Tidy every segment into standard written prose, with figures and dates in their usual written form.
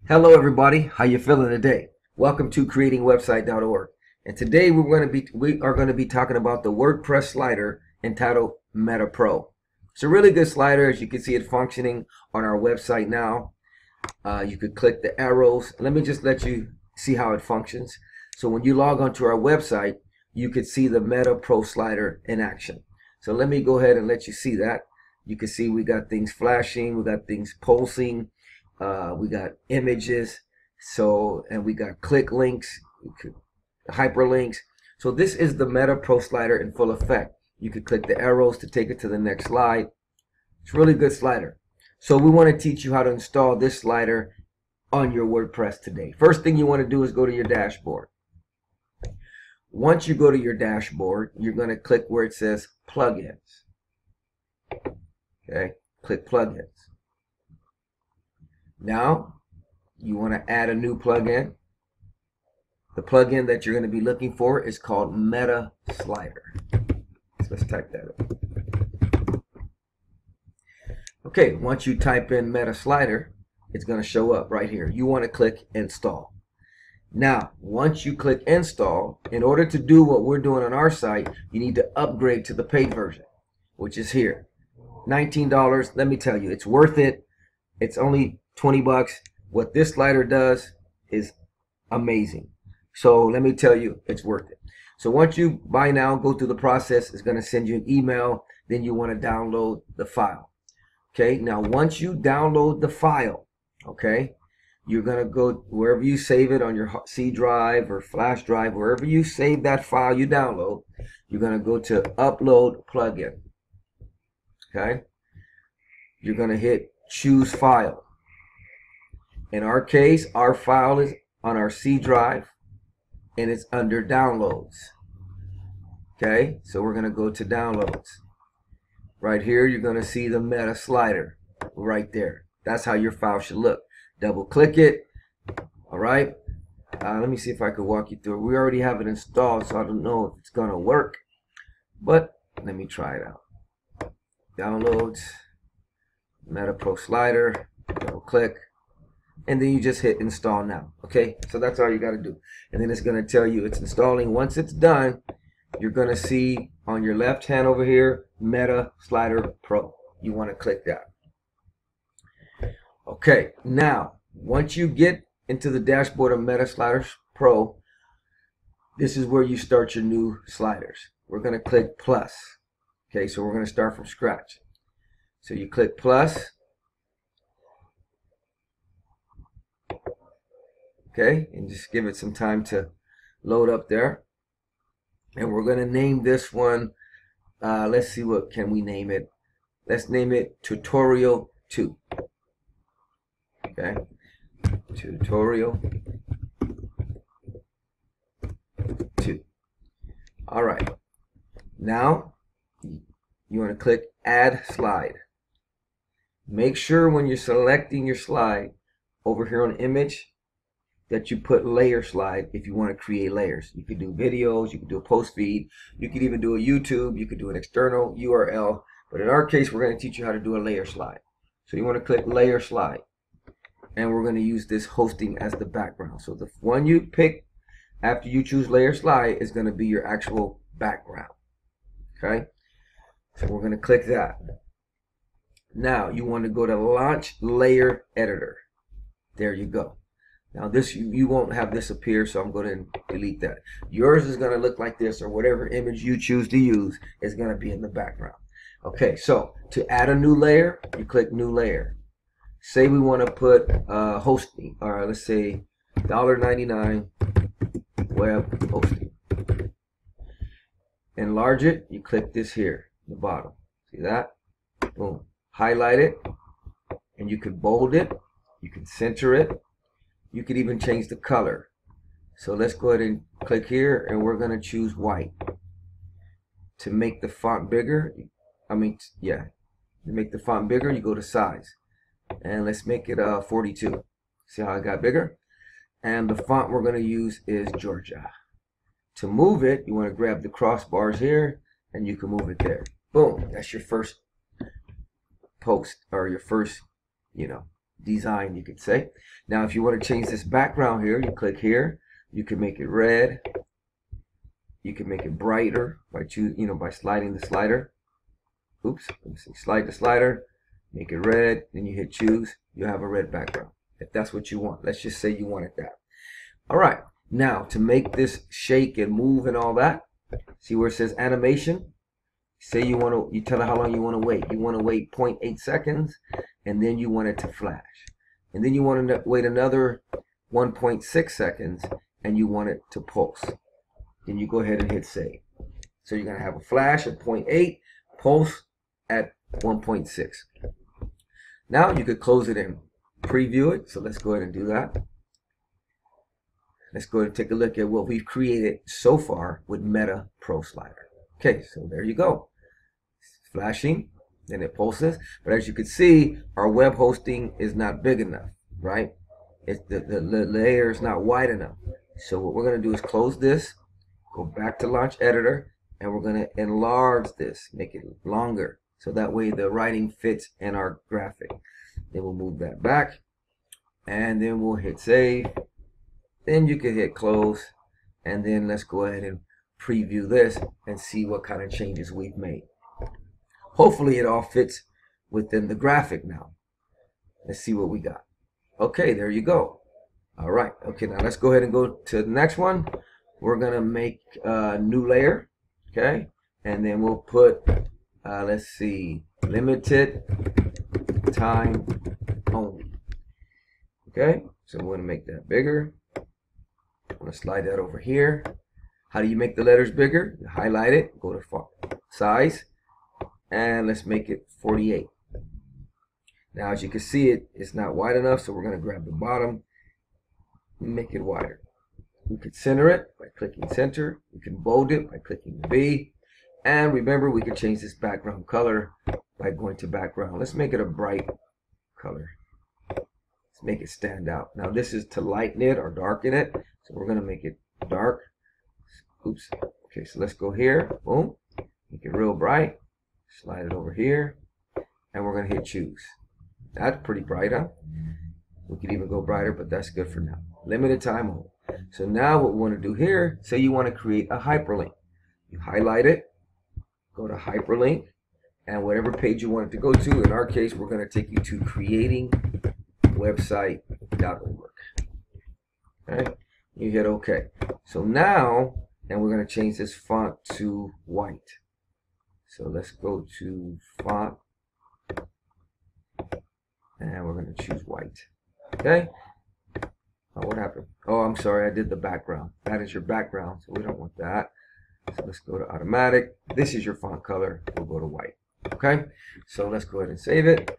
Hello everybody, how you feeling today? Welcome to creatingwebsite.org. And today we are going to be talking about the WordPress slider entitled Meta Pro. It's a really good slider. As you can see it functioning on our website now. You could click the arrows. Let me just let you see how it functions. So when you log onto our website, you could see the Meta Pro slider in action. So let me go ahead and let you see that. You can see we got things flashing, we got things pulsing. We got images, and we got click links, hyperlinks. So this is the Meta Pro slider in full effect. You could click the arrows to take it to the next slide. It's a really good slider. So we want to teach you how to install this slider on your WordPress today. First thing you want to do is go to your dashboard. Once you go to your dashboard, you're going to click where it says plugins. Okay, click plugins. Now, you want to add a new plugin. The plugin that you're going to be looking for is called Meta Slider. So let's type that in. Okay, once you type in Meta Slider, it's going to show up right here. You want to click Install. Now, once you click Install, in order to do what we're doing on our site, you need to upgrade to the paid version, which is here. $19. Let me tell you, it's worth it. It's only 20 bucks. What this slider does is amazing. So let me tell you, it's worth it. So once you buy now, go through the process. It's going to send you an email. Then you want to download the file. Okay. Now, once you download the file, okay, you're going to go wherever you save it on your C drive or flash drive, wherever you save that file you download, you're going to go to Upload Plugin. Okay. You're going to hit Choose File. In our case, our file is on our C drive and it's under Downloads. Okay, so we're going to go to Downloads. Right here, you're going to see the Meta Slider right there. That's how your file should look. Double click it. All right, let me see if I could walk you through it. We already have it installed, so I don't know if it's going to work, but let me try it out. Downloads, Meta Pro Slider, double click. And then you just hit install now. Okay, so that's all you got to do. And then it's going to tell you it's installing. Once it's done, you're going to see on your left hand over here, Meta Slider Pro. You want to click that. Okay, now once you get into the dashboard of Meta Slider Pro, this is where you start your new sliders. We're going to click plus. Okay, so we're going to start from scratch. So you click plus. Okay, and just give it some time to load up there. And we're going to name this one, let's see, what can we name it? Let's name it Tutorial 2. Okay, Tutorial 2. All right, now you want to click Add Slide. Make sure when you're selecting your slide over here on Image, that you put layer slide if you want to create layers. You could do videos, you could do a post feed, you could even do a YouTube, you could do an external URL, but in our case we're going to teach you how to do a layer slide. So you want to click layer slide, and we're going to use this hosting as the background. So the one you pick after you choose layer slide is going to be your actual background. Okay, so we're going to click that. Now you want to go to Launch Layer Editor. There you go. Now this, you won't have this appear, so I'm going to delete that. Yours is going to look like this, or whatever image you choose to use is going to be in the background. Okay, so to add a new layer, you click New Layer. Say we want to put hosting, or let's say $1.99 web hosting. Enlarge it, you click this here, the bottom. See that? Boom. Highlight it, and you can bold it, you can center it. You could even change the color. So let's go ahead and click here, and we're going to choose white. To make the font bigger, to make the font bigger, you go to size. And let's make it 42. See how it got bigger? And the font we're going to use is Georgia. To move it, you want to grab the crossbars here, and you can move it there. Boom, that's your first post, or your first, design, you could say. Now, if you want to change this background here, you click here. You can make it red. You can make it brighter by by sliding the slider. Oops, let me see. Slide the slider, make it red, then you hit choose. You have a red background if that's what you want. Let's just say you wanted that. All right. Now, to make this shake and move and all that, see where it says animation? Say you tell it how long you want to wait. You want to wait 0.8 seconds, and then you want it to flash. And then you want to wait another 1.6 seconds, and you want it to pulse. Then you go ahead and hit save. So you're going to have a flash at 0.8, pulse at 1.6. Now you could close it and preview it. So let's go ahead and do that. Let's go ahead and take a look at what we've created so far with Meta Pro Slider. Okay, so there you go. It's flashing, then it pulses. But as you can see, our web hosting is not big enough, right? The layer is not wide enough. So what we're going to do is close this, go back to Launch Editor, and we're going to enlarge this, make it longer. So that way the writing fits in our graphic. Then we'll move that back, and then we'll hit save. Then you can hit close, and then let's go ahead and preview this and see what kind of changes we've made. Hopefully it all fits within the graphic now. Let's see what we got. Okay, there you go. All right. Okay, now let's go ahead and go to the next one. We're going to make a new layer. Okay, and then we'll put, let's see, limited time only. Okay, so we're going to make that bigger. I'm going to slide that over here. How do you make the letters bigger? You highlight it, go to font size, and let's make it 48. Now, as you can see, it's not wide enough, so we're going to grab the bottom and make it wider. We could center it by clicking center. We can bold it by clicking the V. And remember, we can change this background color by going to background. Let's make it a bright color. Let's make it stand out. Now, this is to lighten it or darken it. So we're going to make it dark. Oops. Okay, so let's go here. Boom. Make it real bright. Slide it over here. And we're going to hit choose. That's pretty bright, huh? We could even go brighter, but that's good for now. Limited time only. So now what we want to do here, say you want to create a hyperlink. You highlight it, go to hyperlink, and whatever page you want it to go to. In our case, we're going to take you to creatingwebsite.org. Okay, you hit OK. So now, and we're going to change this font to white. So let's go to font, and we're going to choose white. Okay. Oh, what happened? Oh, I'm sorry, I did the background. That is your background, so we don't want that. So let's go to automatic. This is your font color. We'll go to white. Okay, so let's go ahead and save it.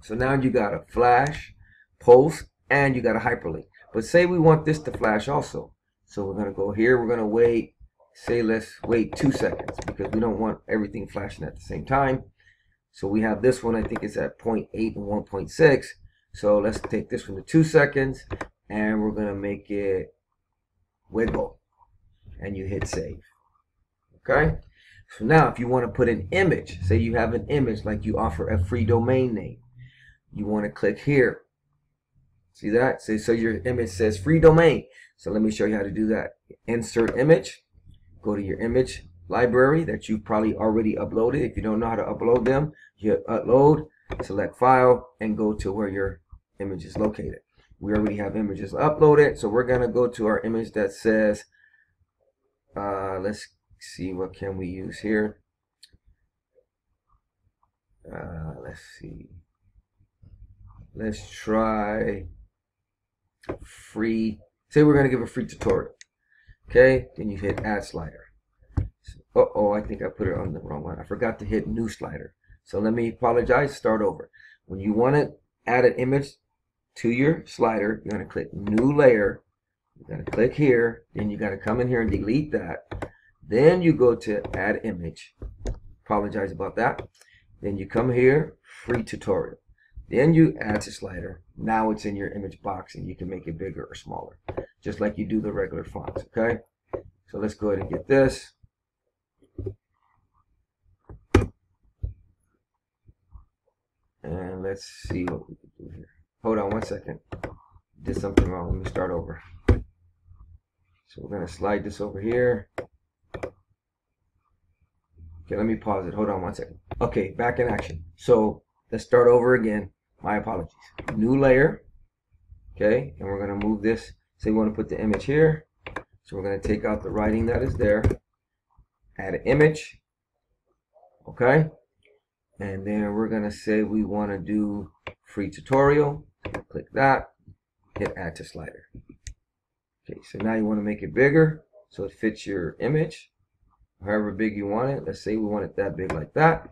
So now you got a flash, pulse, and you got a hyperlink. But say we want this to flash also. So we're going to go here. We're going to wait. Say let's wait 2 seconds because we don't want everything flashing at the same time. So we have this one, I think it's at 0.8 and 1.6. So let's take this one to 2 seconds. And we're going to make it wiggle. And you hit save. Okay? So now if you want to put an image, say you have an image like you offer a free domain name. You want to click here. See that? So your image says free domain. So let me show you how to do that. Insert image. Go to your image library that you probably already uploaded. If you don't know how to upload them, you hit upload, select file, and go to where your image is located. We already have images uploaded, so we're going to go to our image that says, let's see, what can we use here? Let's see. Let's try free. Say we're going to give a free tutorial. Okay, then you hit add slider. Uh-oh, I think I put it on the wrong one. I forgot to hit new slider. So let me apologize, start over. When you want to add an image to your slider, you're going to click new layer. You're going to click here. Then you got to come in here and delete that. Then you go to add image. Apologize about that. Then you come here, free tutorial. Then you add to slider. Now it's in your image box and you can make it bigger or smaller, just like you do the regular fonts. Okay. So let's go ahead and get this. And let's see what we can do here. Hold on one second. Did something wrong. Let me start over. So we're going to slide this over here. Okay, let me pause it. Hold on one second. Okay, back in action. So let's start over again. My apologies. New layer. Okay, and we're going to move this. Say we want to put the image here. So we're going to take out the writing that is there. Add an image. Okay. And then we're going to say we want to do free tutorial. Click that. Hit add to slider. Okay, so now you want to make it bigger so it fits your image. However big you want it. Let's say we want it that big, like that.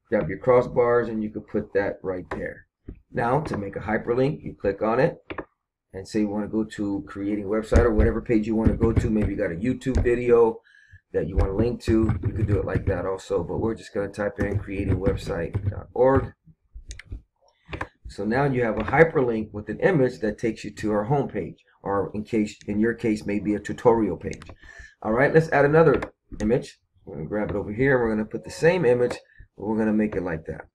Grab your crossbars and you can put that right there. Now to make a hyperlink, you click on it and say you want to go to creating a website or whatever page you want to go to. Maybe you got a YouTube video that you want to link to. You could do it like that also, but we're just going to type in creatingwebsite.org. So now you have a hyperlink with an image that takes you to our home page, or in your case, maybe a tutorial page. All right, let's add another image. We're going to grab it over here. We're going to put the same image, but we're going to make it like that,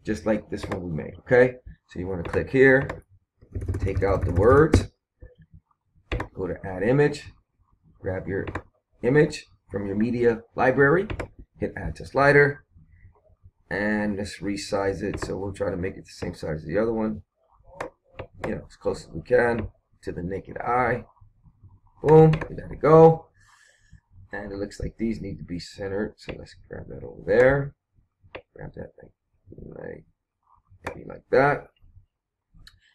just like this one we made. Okay, so you want to click here, take out the words, go to add image, grab your image from your media library, hit add to slider, and let's resize it. So we'll try to make it the same size as the other one, you know, as close as we can to the naked eye. Boom, we let it go. And it looks like these need to be centered, so let's grab that over there. Grab that thing, like maybe like that.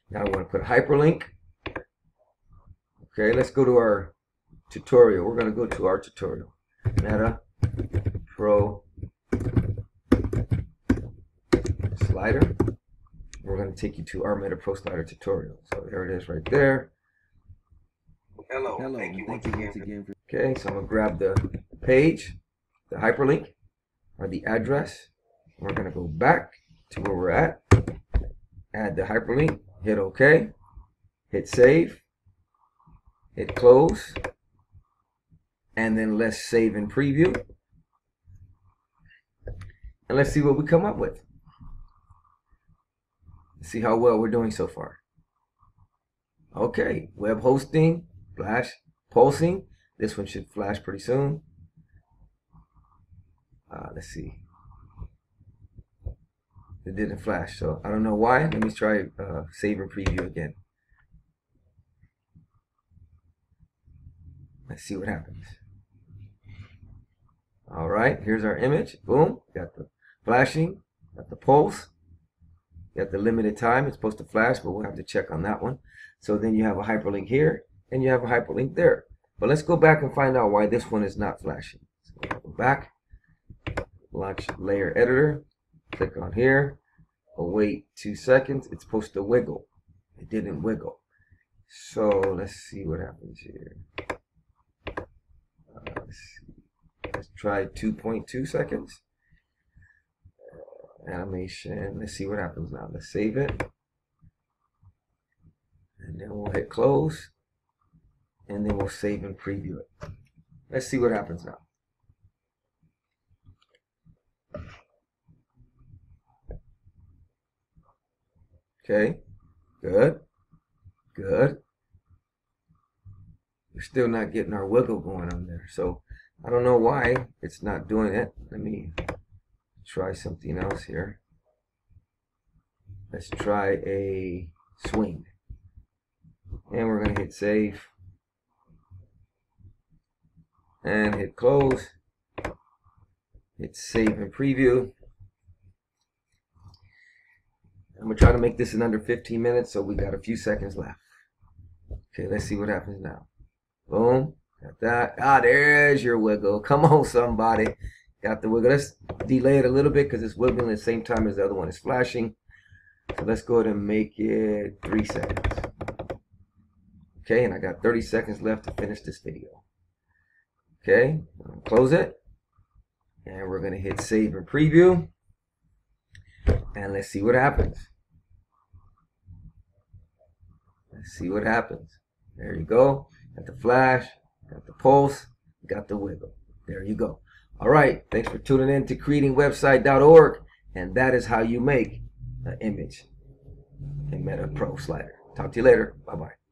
Now we want to put a hyperlink. Okay, let's go to our tutorial. We're going to go to our tutorial. Meta Pro Slider. We're going to take you to our Meta Pro Slider tutorial. So there it is right there. Hello. Thank you once again. Okay, so I'm going to grab the page, the hyperlink, or the address. We're going to go back to where we're at. Add the hyperlink. Hit OK. Hit save. Hit close. And then let's save and preview. And let's see what we come up with. Let's see how well we're doing so far. Okay, web hosting, flash, pulsing. This one should flash pretty soon. Let's see. It didn't flash, so I don't know why. Let me try save and preview again. Let's see what happens. All right, here's our image. Boom, got the flashing, got the pulse, got the limited time. It's supposed to flash, but we'll have to check on that one. So then you have a hyperlink here, and you have a hyperlink there. But let's go back and find out why this one is not flashing. So we'll go back, launch layer editor, click on here. We'll wait 2 seconds. It's supposed to wiggle. It didn't wiggle. So let's see what happens here. Let's see. Let's try 2.2 seconds. Animation. Let's see what happens now. Let's save it. And then we'll hit close. And then we'll save and preview it. Let's see what happens now. Okay. Good. Good. We're still not getting our wiggle going on there. So I don't know why it's not doing it. Let me try something else here. Let's try a swing. And we're going to hit save. And hit close. Hit save and preview. I'm going to try to make this in under 15 minutes, so we got a few seconds left. Okay, let's see what happens now. Boom. Got that. Ah, there's your wiggle. Come on, somebody. Got the wiggle. Let's delay it a little bit because it's wiggling at the same time as the other one is flashing. So let's go ahead and make it 3 seconds. Okay, and I got 30 seconds left to finish this video. Okay, close it. And we're going to hit save and preview. And let's see what happens. Let's see what happens. There you go. Got the flash, got the pulse, got the wiggle. There you go. All right. Thanks for tuning in to creatingwebsite.org. And that is how you make an image and Meta Pro slider. Talk to you later. Bye-bye.